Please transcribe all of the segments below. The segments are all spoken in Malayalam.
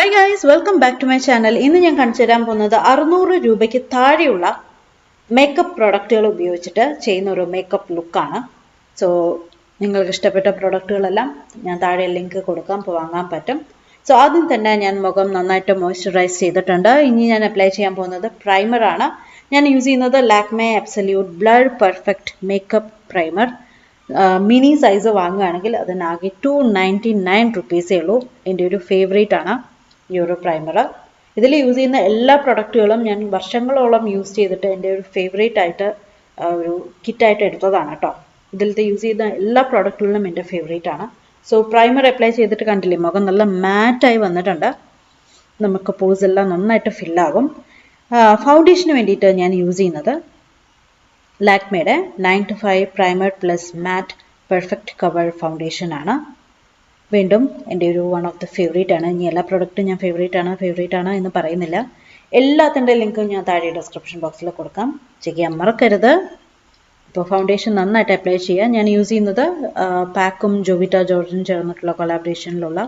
Hi guys, welcome back to my channel. ഇന്ന് ഞാൻ കാണിച്ചു തരാൻ പോകുന്നത് 600 രൂപയ്ക്ക് താഴെയുള്ള മേക്കപ്പ് പ്രൊഡക്റ്റുകൾ ഉപയോഗിച്ചിട്ട് ചെയ്യുന്ന ഒരു മേക്കപ്പ് ലുക്കാണ്. സോ നിങ്ങൾക്ക് ഇഷ്ടപ്പെട്ട പ്രൊഡക്റ്റുകളെല്ലാം ഞാൻ താഴെ ലിങ്ക് കൊടുക്കാം, വാങ്ങാൻ പറ്റും. സോ ആദ്യം തന്നെ ഞാൻ മുഖം നന്നായിട്ട് മോയ്സ്ചറൈസ് ചെയ്തിട്ടുണ്ട്. ഇനി ഞാൻ അപ്ലൈ ചെയ്യാൻ പോകുന്നത് പ്രൈമറാണ്. ഞാൻ യൂസ് ചെയ്യുന്നത് Lakme absolute blur perfect makeup primer. Mini size വാങ്ങുകയാണെങ്കിൽ അതിനാകെ 299 റുപ്പീസേ ഉള്ളൂ. എൻ്റെ ഒരു ഫേവറേറ്റ് ആണ് ഈ ഒരു പ്രൈമർ. ഇതിൽ യൂസ് ചെയ്യുന്ന എല്ലാ പ്രൊഡക്റ്റുകളും ഞാൻ വർഷങ്ങളോളം യൂസ് ചെയ്തിട്ട് എൻ്റെ ഒരു ഫേവറേറ്റ് ആയിട്ട് ഒരു കിറ്റായിട്ട് എടുത്തതാണ് കേട്ടോ. ഇതിലത്തെ യൂസ് ചെയ്യുന്ന എല്ലാ പ്രൊഡക്റ്റുകളും എൻ്റെ ഫേവറേറ്റ് ആണ്. സോ പ്രൈമർ അപ്ലൈ ചെയ്തിട്ട് കണ്ടില്ലേ, മുഖം നല്ല മാറ്റായി വന്നിട്ടുണ്ട്. നമുക്ക് പോസ് എല്ലാം നന്നായിട്ട് ഫില്ലാകും. ഫൗണ്ടേഷന് വേണ്ടിയിട്ട് ഞാൻ യൂസ് ചെയ്യുന്നത് ലാക്മേയുടെ 9to5 പ്രൈമർ പ്ലസ് മാറ്റ് പെർഫെക്റ്റ് കവർ ഫൗണ്ടേഷൻ ആണ്. വീണ്ടും എൻ്റെ ഒരു വൺ ഓഫ് ദ ഫേവറേറ്റ് ആണ്. ഇനി എല്ലാ പ്രൊഡക്റ്റും ഞാൻ ഫേവറേറ്റ് ആണ് എന്ന് പറയുന്നില്ല. എല്ലാത്തിൻ്റെ ലിങ്കും ഞാൻ താഴെ ഡിസ്ക്രിപ്ഷൻ ബോക്സിൽ കൊടുക്കാം, ചെക്ക് ചെയ്യാൻ മറക്കരുത്. ഇപ്പോൾ ഫൗണ്ടേഷൻ നന്നായിട്ട് അപ്ലൈ ചെയ്യാം. ഞാൻ യൂസ് ചെയ്യുന്നത് പാക്കും ജോവിറ്റ ജോർജും ചേർന്നിട്ടുള്ള കൊളാബറേഷനിലുള്ള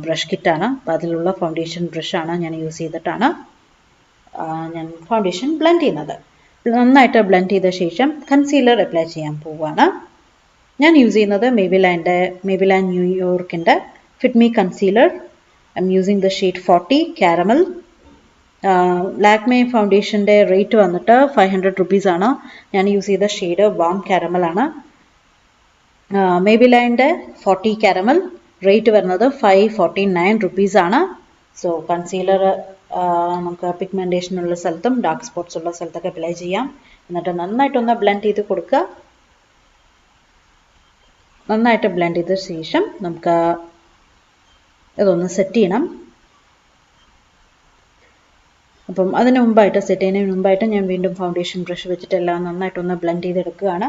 ബ്രഷ് കിറ്റാണ്. അപ്പോൾ അതിലുള്ള ഫൗണ്ടേഷൻ ബ്രഷാണ് ഞാൻ യൂസ് ചെയ്തിട്ടാണ് ഞാൻ ഫൗണ്ടേഷൻ ബ്ലെൻഡ് ചെയ്യുന്നത്. നന്നായിട്ട് ബ്ലെൻഡ് ചെയ്ത ശേഷം കൺസീലർ അപ്ലൈ ചെയ്യാൻ പോവുകയാണ്. ഞാൻ യൂസ് ചെയ്യുന്നത് മേബിലാൻ ന്യൂയോർക്കിൻ്റെ fit me concealer. I'm using the shade 40 caramel. Lakme ഫൗണ്ടേഷൻ്റെ റേറ്റ് വന്നിട്ട് 500 റുപ്പീസ് ആണ്. ഞാൻ യൂസ് ചെയ്ത ഷെയ്ഡ് വാം കാരമൽ ആണ്. മേബിലാൻ്റെ 40 കാരമൽ റേറ്റ് വരുന്നത് 549 റുപ്പീസ് ആണ്. സോ കൺസീലർ നമുക്ക് പിഗ്മെൻറ്റേഷനുള്ള സ്ഥലത്തും ഡാർക്ക് സ്പോട്ട്സ് ഉള്ള സ്ഥലത്തൊക്കെ അപ്ലൈ ചെയ്യാം. എന്നിട്ട് നന്നായിട്ടൊന്ന് ബ്ലെൻഡ് ചെയ്ത് കൊടുക്കുക. നന്നായിട്ട് ബ്ലെൻഡ് ചെയ്ത ശേഷം നമുക്ക് ഇതൊന്ന് സെറ്റ് ചെയ്യണം. അപ്പം അതിന് മുമ്പായിട്ട് സെറ്റ് ചെയ്യുന്നതിന് മുമ്പായിട്ട് ഞാൻ വീണ്ടും ഫൗണ്ടേഷൻ ബ്രഷ് വെച്ചിട്ടെല്ലാം നന്നായിട്ടൊന്ന് ബ്ലെൻഡ് ചെയ്തെടുക്കുകയാണ്.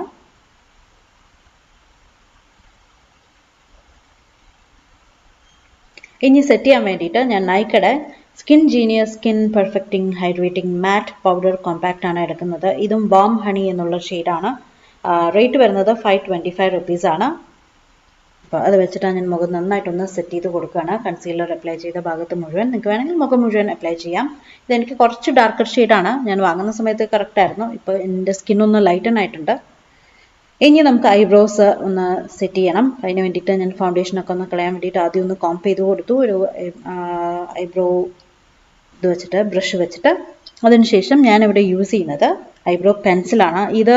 ഇനി സെറ്റ് ചെയ്യാൻ വേണ്ടിയിട്ട് ഞാൻ നൈക്കയുടെ skin genius skin perfecting hydrating matte powder compact ആണ് എടുക്കുന്നത്. ഇതും വാം ഹണി എന്നുള്ള ഷെയ്ഡാണ്. റേറ്റ് വരുന്നത് 525 റുപ്പീസ് ആണ്. അപ്പോൾ അത് വെച്ചിട്ടാണ് ഞാൻ മുഖം നന്നായിട്ടൊന്ന് സെറ്റ് ചെയ്ത് കൊടുക്കുകയാണ്. കൺസീലർ അപ്ലൈ ചെയ്ത ഭാഗത്ത് മുഴുവൻ, നിങ്ങൾക്ക് വേണമെങ്കിൽ മുഖം മുഴുവൻ അപ്ലൈ ചെയ്യാം. ഇതെനിക്ക് കുറച്ച് ഡാർക്കർ ഷെയ്ഡാണ്. ഞാൻ വാങ്ങുന്ന സമയത്ത് കറക്റ്റായിരുന്നു. ഇപ്പോൾ എൻ്റെ സ്കിന്നൊന്ന് ലൈറ്റൻ ആയിട്ടുണ്ട്. ഇനി നമുക്ക് ഐബ്രോസ് ഒന്ന് സെറ്റ് ചെയ്യണം. അതിന് വേണ്ടിയിട്ട് ഞാൻ ഫൗണ്ടേഷനൊക്കെ ഒന്ന് കളയാൻ വേണ്ടിയിട്ട് ആദ്യം ഒന്ന് കോംപ് ചെയ്ത് കൊടുത്തു, ഒരു ഐബ്രോ ഇത് വെച്ചിട്ട് ബ്രഷ് വെച്ചിട്ട്. അതിനുശേഷം ഞാനിവിടെ യൂസ് ചെയ്യുന്നത് ഐബ്രോ പെൻസിലാണ്. ഇത്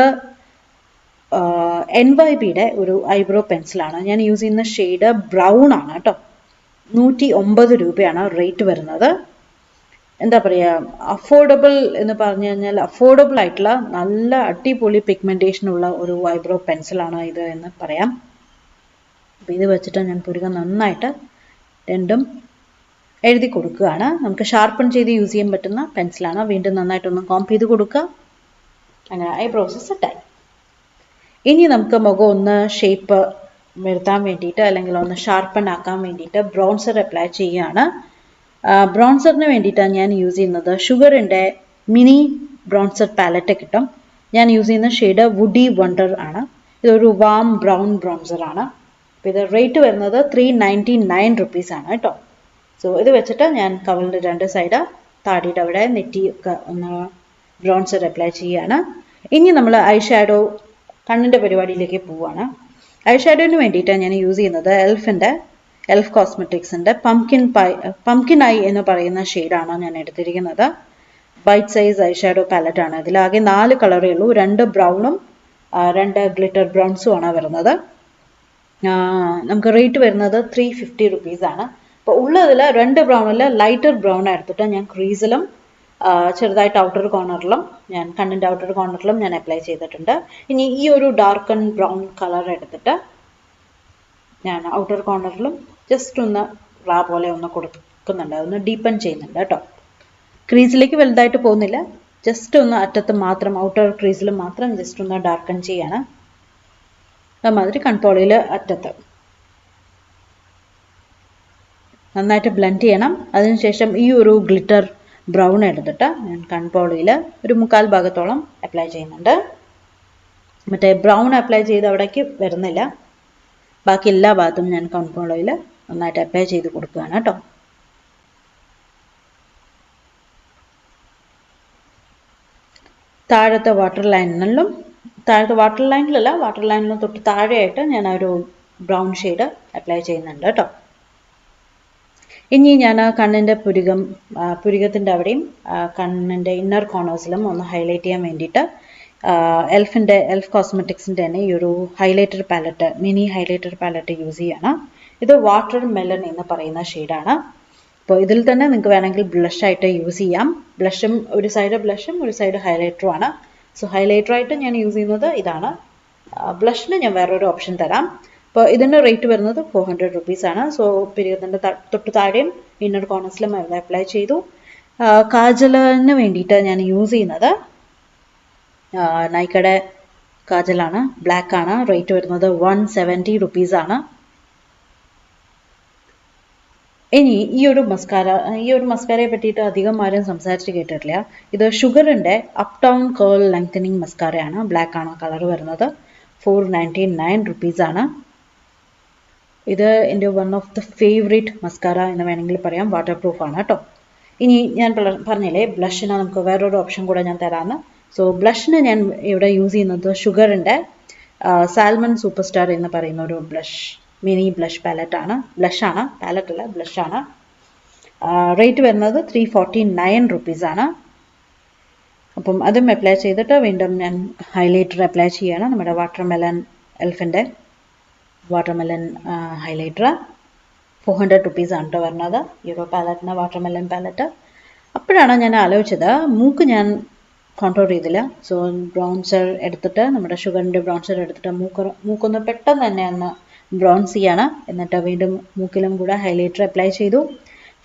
NyBaeയുടെ ഒരു ഐബ്രോ പെൻസിലാണ്. ഞാൻ യൂസ് ചെയ്യുന്ന ഷെയ്ഡ് ബ്രൗൺ ആണ് കേട്ടോ. 109 രൂപയാണ് റേറ്റ് വരുന്നത്. എന്താ പറയുക, അഫോർഡബിൾ എന്ന് പറഞ്ഞു കഴിഞ്ഞാൽ അഫോർഡബിൾ ആയിട്ടുള്ള നല്ല അടിപൊളി പിഗ്മെൻറ്റേഷനുള്ള ഒരു ഐബ്രോ പെൻസിലാണ് ഇത് എന്ന് പറയാം. അപ്പോൾ ഇത് വെച്ചിട്ട് ഞാൻ പുരുകം നന്നായിട്ട് രണ്ടും എഴുതി കൊടുക്കുകയാണ്. നമുക്ക് ഷാർപ്പൺ ചെയ്ത് യൂസ് ചെയ്യാൻ പറ്റുന്ന പെൻസിലാണ്. വീണ്ടും നന്നായിട്ടൊന്ന് കോംപ് ചെയ്ത് കൊടുക്കുക. അങ്ങനെ ഐബ്രോസ് സെറ്റായി. ഇനി നമുക്ക് മുഖം ഒന്ന് ഷേപ്പ് വരുത്താൻ വേണ്ടിയിട്ട് അല്ലെങ്കിൽ ഒന്ന് ഷാർപ്പൺ ആക്കാൻ വേണ്ടിയിട്ട് ബ്രോൺസർ അപ്ലൈ ചെയ്യുകയാണ്. ബ്രോൺസറിന് വേണ്ടിയിട്ടാണ് ഞാൻ യൂസ് ചെയ്യുന്നത് ഷുഗറിൻ്റെ മിനി ബ്രോൺസർ പാലറ്റ് കിട്ടും. ഞാൻ യൂസ് ചെയ്യുന്ന ഷെയ്ഡ് വുഡി വണ്ടർ ആണ്. ഇതൊരു വാം ബ്രൗൺ ബ്രോൺസർ ആണ്. അപ്പോൾ ഇത് റേറ്റ് വരുന്നത് 399 റുപ്പീസ് ആണ് കേട്ടോ. സോ ഇത് വെച്ചിട്ട് ഞാൻ കവളിൻ്റെ രണ്ട് സൈഡ് താടിയുടെ അവിടെ നെറ്റിയൊക്കെ ഒന്ന് ബ്രോൺസർ അപ്ലൈ ചെയ്യുകയാണ്. ഇനി നമ്മൾ ഐ ഷാഡോ കണ്ണിൻ്റെ പരിപാടിയിലേക്ക് പോവുകയാണ്. ഐ ഷാഡോന് വേണ്ടിയിട്ട് ഞാൻ യൂസ് ചെയ്യുന്നത് എൽഫ് കോസ്മെറ്റിക്സിൻ്റെ പംകിൻ ഐ എന്ന് പറയുന്ന ഷെയ്ഡാണ് ഞാൻ എടുത്തിരിക്കുന്നത്. ബൈറ്റ് സൈസ് ഐ ഷാഡോ പാലറ്റാണ്. ഇതിലാകെ 4 കളറേ ഉള്ളൂ. 2 ബ്രൗണും 2 ഗ്ലിറ്റർ ബ്രൗൺസും ആണ് വരുന്നത്. നമുക്ക് റേറ്റ് വരുന്നത് 350 റുപ്പീസ് ആണ്. അപ്പോൾ ഉള്ളതിൽ 2 ബ്രൗണിൽ ലൈറ്റർ ബ്രൗൺ എടുത്തിട്ട് ഞാൻ ക്രീസിലും ചെറുതായിട്ട് ഔട്ടർ കോർണറിലും കണ്ണിൻ്റെ ഔട്ടർ കോർണറിലും ഞാൻ അപ്ലൈ ചെയ്തിട്ടുണ്ട്. ഇനി ഈ ഒരു ഡാർക്കൺ ബ്രൗൺ കളർ എടുത്തിട്ട് ഞാൻ ഔട്ടർ കോർണറിലും ജസ്റ്റ് ഒന്ന് റാ പോലെ ഒന്ന് കൊടുക്കുന്നുണ്ട്, ഒന്ന് ഡീപ്പൻ ചെയ്യുന്നുണ്ട് കേട്ടോ. ക്രീസിലേക്ക് വലുതായിട്ട് പോകുന്നില്ല, ജസ്റ്റ് ഒന്ന് അറ്റത്ത് മാത്രം ഔട്ടർ ക്രീസിൽ മാത്രം ജസ്റ്റ് ഒന്ന് ഡാർക്കൺ ചെയ്യാണ്. അതുമാതിരി കൺപോളിയിൽ അറ്റത്ത് നന്നായിട്ട് ബ്ലെൻഡ് ചെയ്യണം. അതിനുശേഷം ഈ ഒരു ഗ്ലിറ്റർ ബ്രൗൺ എടുത്തിട്ട് ഞാൻ കൺപോളിയിൽ ഒരു 1/4 ഭാഗത്തോളം അപ്ലൈ ചെയ്യുന്നുണ്ട്. മറ്റേ ബ്രൗൺ അപ്ലൈ ചെയ്ത് അവിടേക്ക് വരുന്നില്ല. ബാക്കി എല്ലാ ഭാഗത്തും ഞാൻ കൺപോളിയിൽ നന്നായിട്ട് അപ്ലൈ ചെയ്ത് കൊടുക്കുകയാണ് കേട്ടോ. താഴത്തെ വാട്ടർ ലൈനിലും വാട്ടർ ലൈനിലും തൊട്ട് താഴെയായിട്ട് ഞാൻ ഒരു ബ്രൗൺ ഷെയ്ഡ് അപ്ലൈ ചെയ്യുന്നുണ്ട് കേട്ടോ. ഇനി ഞാൻ കണ്ണിൻ്റെ പുരികത്തിൻ്റെ അവിടെയും കണ്ണിൻ്റെ ഇന്നർ കോർണേഴ്സിലും ഒന്ന് ഹൈലൈറ്റ് ചെയ്യാൻ വേണ്ടിയിട്ട് എൽഫ് കോസ്മെറ്റിക്സിൻ്റെ തന്നെ ഈ ഒരു highlighter palette, mini highlighter palette use ചെയ്യണം. ഇത് വാട്ടർ മെലൺ എന്ന് പറയുന്ന ഷെയ്ഡാണ്. അപ്പോൾ ഇതിൽ തന്നെ നിങ്ങൾക്ക് വേണമെങ്കിൽ ബ്ലഷായിട്ട് യൂസ് ചെയ്യാം. ബ്ലഷും ഒരു സൈഡ് ഹൈലൈറ്ററുമാണ്. സോ ഹൈലൈറ്ററായിട്ട് ഞാൻ യൂസ് ചെയ്യുന്നത് ഇതാണ്. ബ്ലഷിന് ഞാൻ വേറൊരു ഓപ്ഷൻ തരാം. അപ്പോൾ ഇതിൻ്റെ റേറ്റ് വരുന്നത് 400 റുപ്പീസാണ്. സോ പുരികത്തിൻ്റെ തൊട്ട് താഴെയും ഇന്നർ കോർണേഴ്സിലും അപ്ലൈ ചെയ്തു. കാജലിന് വേണ്ടിയിട്ട് ഞാൻ യൂസ് ചെയ്യുന്നത് നൈക്കയുടെ കാജലാണ്. ബ്ലാക്ക് ആണ്. റേറ്റ് വരുന്നത് 170 റുപ്പീസാണ്. ഇനി ഈ ഒരു മസ്കാരയെ പറ്റിയിട്ട് അധികം ആരും സംസാരിച്ച് കേട്ടിട്ടില്ല. ഇത് ഷുഗറിൻ്റെ അപ് ടൗൺ കേൾ ലെങ്തനിങ് മസ്കാരയാണ്. ബ്ലാക്ക് ആണ് കളർ വരുന്നത്. 499 റുപ്പീസാണ്. ഇത് എൻ്റെ one of the favourite mascara എന്ന് വേണമെങ്കിൽ പറയാം. വാട്ടർ പ്രൂഫാണ് കേട്ടോ. ഇനി ഞാൻ പറഞ്ഞില്ലേ ബ്ലഷിന് നമുക്ക് വേറൊരു ഓപ്ഷൻ കൂടെ ഞാൻ തരാമെന്ന്. സോ ബ്ലഷിന് ഞാൻ ഇവിടെ യൂസ് ചെയ്യുന്നത് ഷുഗറിൻ്റെ സാൽമൺ സൂപ്പർ സ്റ്റാർ എന്ന് പറയുന്ന ഒരു മിനി ബ്ലഷ് പാലറ്റാണ്. ബ്ലഷാണ്. റേറ്റ് വരുന്നത് 349 റുപ്പീസാണ്. അപ്പം അതും അപ്ലൈ ചെയ്തിട്ട് വീണ്ടും ഞാൻ ഹൈലൈറ്റർ അപ്ലൈ ചെയ്യണം. നമ്മുടെ എൽഫിൻ്റെ വാട്ടർമെലൻ ഹൈലൈറ്റർ 400 റുപ്പീസാണ് കേട്ടോ വരുന്നത്. ഈ ഒരു പാലറ്റിന് വാട്ടർമെലൻ പാലറ്റ്. അപ്പോഴാണ് ഞാൻ ആലോചിച്ചത് മൂക്ക് ഞാൻ കോൺട്രോൾ ചെയ്തില്ല. സോ ബ്രൗൺസർ എടുത്തിട്ട് നമ്മുടെ ഷുഗറിൻ്റെ ബ്രൗൺസർ എടുത്തിട്ട് മൂക്കൊന്ന് പെട്ടെന്ന് തന്നെ ഒന്ന് ബ്രൗൺസ് ചെയ്യാണ്. എന്നിട്ട് വീണ്ടും മൂക്കിലും കൂടെ ഹൈലൈറ്റർ അപ്ലൈ ചെയ്തു.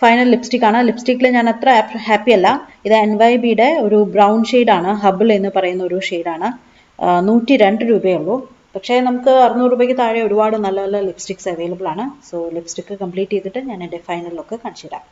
ഫൈനൽ ലിപ്സ്റ്റിക്കാണ്. ലിപ്സ്റ്റിക്കിൽ ഞാൻ അത്ര ഹാപ്പി അല്ല. ഇത് NyBeയുടെ ഒരു ബ്രൗൺ ഷെയ്ഡാണ്. ഹബിൾ എന്ന് പറയുന്ന ഒരു ഷെയ്ഡാണ്. 102 രൂപയേ ഉള്ളൂ. പക്ഷേ നമുക്ക് 600 രൂപയ്ക്ക് താഴെ ഒരുപാട് നല്ല നല്ല ലിപ്സ്റ്റിക്സ് അവൈലബിൾ ആണ്. സോ ലിപ്സ്റ്റിക്ക് കംപ്ലീറ്റ് ചെയ്തിട്ട് ഞാൻ എൻ്റെ ഫൈനൽ ലുക്ക് കാണിച്ചു തരാം.